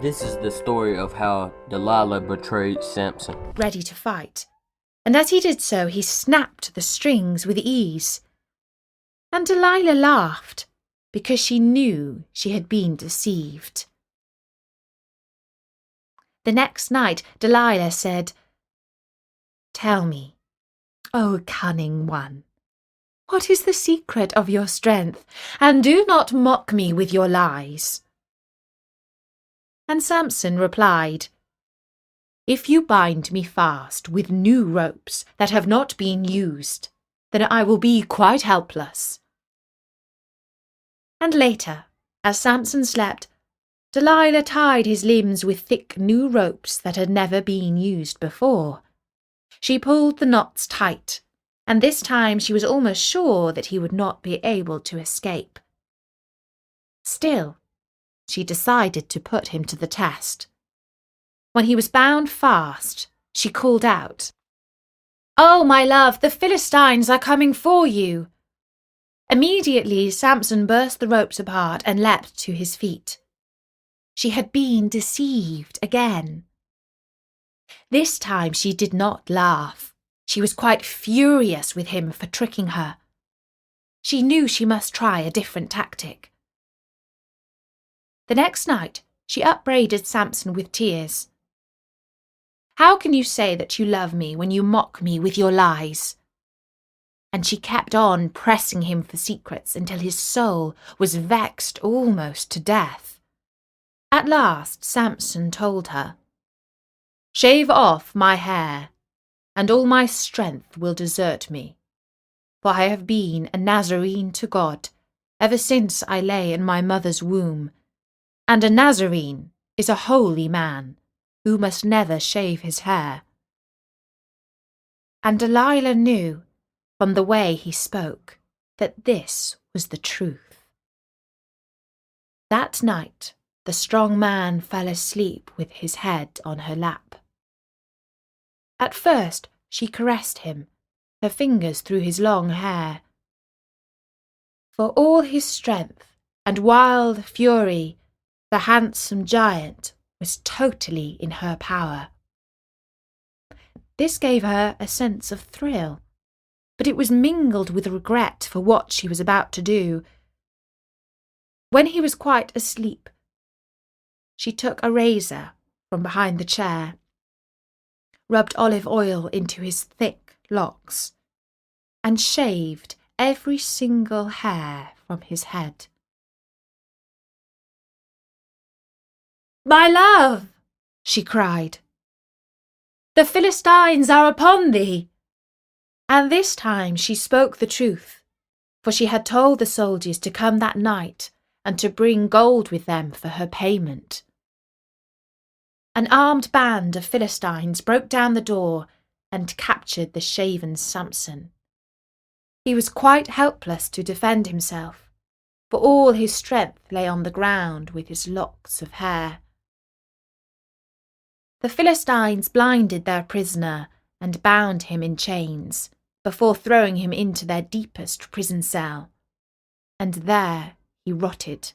This is the story of how Delilah betrayed Samson. Ready to fight, and as he did so, he snapped the strings with ease. And Delilah laughed, because she knew she had been deceived. The next night, Delilah said, "Tell me, O cunning one, what is the secret of your strength? And do not mock me with your lies." And Samson replied, "If you bind me fast with new ropes that have not been used, then I will be quite helpless." And later, as Samson slept, Delilah tied his limbs with thick new ropes that had never been used before. She pulled the knots tight, and this time she was almost sure that he would not be able to escape. Still, she decided to put him to the test. When he was bound fast, she called out, "Oh, my love, the Philistines are coming for you!" Immediately, Samson burst the ropes apart and leapt to his feet. She had been deceived again. This time she did not laugh. She was quite furious with him for tricking her. She knew she must try a different tactic. The next night, she upbraided Samson with tears. "How can you say that you love me when you mock me with your lies?" And she kept on pressing him for secrets until his soul was vexed almost to death. At last, Samson told her, "Shave off my hair, and all my strength will desert me, for I have been a Nazarene to God ever since I lay in my mother's womb, and a Nazarene is a holy man who must never shave his hair." And Delilah knew, from the way he spoke, that this was the truth. That night, the strong man fell asleep with his head on her lap. At first, she caressed him, her fingers through his long hair. For all his strength and wild fury, the handsome giant was totally in her power. This gave her a sense of thrill, but it was mingled with regret for what she was about to do. When he was quite asleep, she took a razor from behind the chair, rubbed olive oil into his thick locks, and shaved every single hair from his head. "My love," she cried, "the Philistines are upon thee." And this time she spoke the truth, for she had told the soldiers to come that night and to bring gold with them for her payment. An armed band of Philistines broke down the door and captured the shaven Samson. He was quite helpless to defend himself, for all his strength lay on the ground with his locks of hair. The Philistines blinded their prisoner and bound him in chains before throwing him into their deepest prison cell, and there he rotted.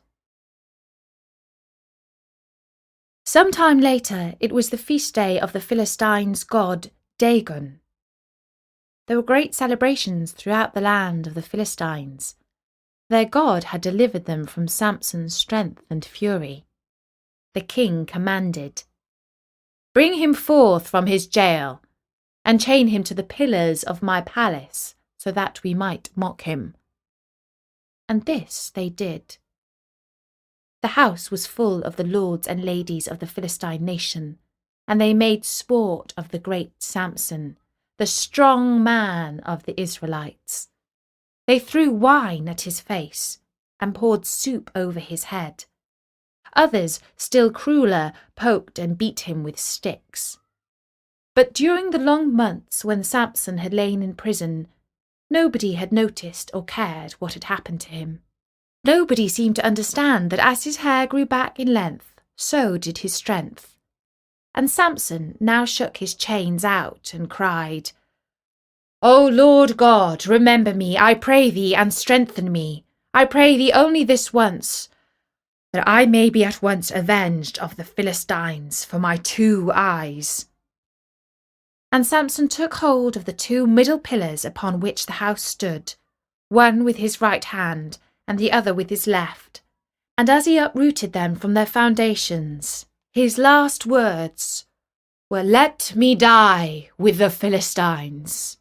Some time later, it was the feast day of the Philistines' god Dagon. There were great celebrations throughout the land of the Philistines. Their god had delivered them from Samson's strength and fury. The king commanded, "Bring him forth from his jail, and chain him to the pillars of my palace, so that we might mock him." And this they did. The house was full of the lords and ladies of the Philistine nation, and they made sport of the great Samson, the strong man of the Israelites. They threw wine at his face and poured soup over his head. Others, still crueler, poked and beat him with sticks. But during the long months when Samson had lain in prison, nobody had noticed or cared what had happened to him. Nobody seemed to understand that as his hair grew back in length, so did his strength. And Samson now shook his chains out and cried, "O Lord God, remember me, I pray thee, and strengthen me. I pray thee only this once. that I may be at once avenged of the Philistines for my 2 eyes." And Samson took hold of the 2 middle pillars upon which the house stood, one with his right hand and the other with his left, and as he uprooted them from their foundations, his last words were, "Let me die with the Philistines."